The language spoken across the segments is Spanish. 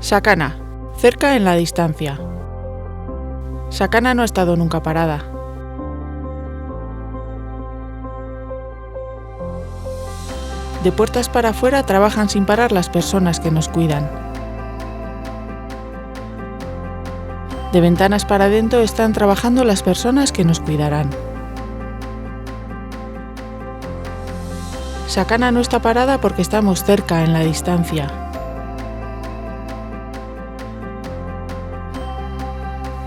Sakana, cerca en la distancia. Sakana no ha estado nunca parada. De puertas para afuera trabajan sin parar las personas que nos cuidan. De ventanas para adentro están trabajando las personas que nos cuidarán. Sakana no está parada porque estamos cerca en la distancia.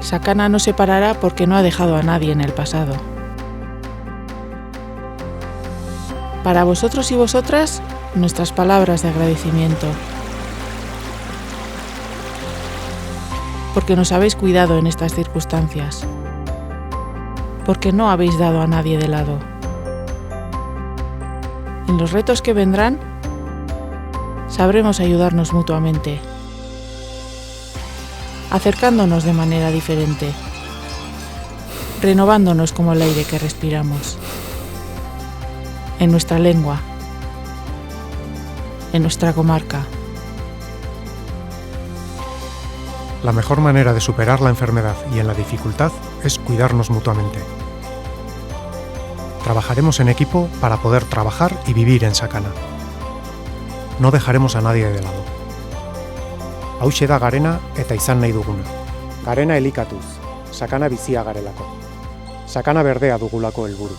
Sakana no se parará porque no ha dejado a nadie en el pasado. Para vosotros y vosotras, nuestras palabras de agradecimiento. Porque nos habéis cuidado en estas circunstancias. Porque no habéis dado a nadie de lado. En los retos que vendrán, sabremos ayudarnos mutuamente, acercándonos de manera diferente, renovándonos como el aire que respiramos, en nuestra lengua, en nuestra comarca. La mejor manera de superar la enfermedad y en la dificultad es cuidarnos mutuamente. Trabajaremos en equipo para poder trabajar y vivir en Sakana. No dejaremos a nadie de lado. Hauxe da garena eta izan nahi duguna. Garena elikatuz, Sakana bizia garelako. Sakana berdea dugulako helburu.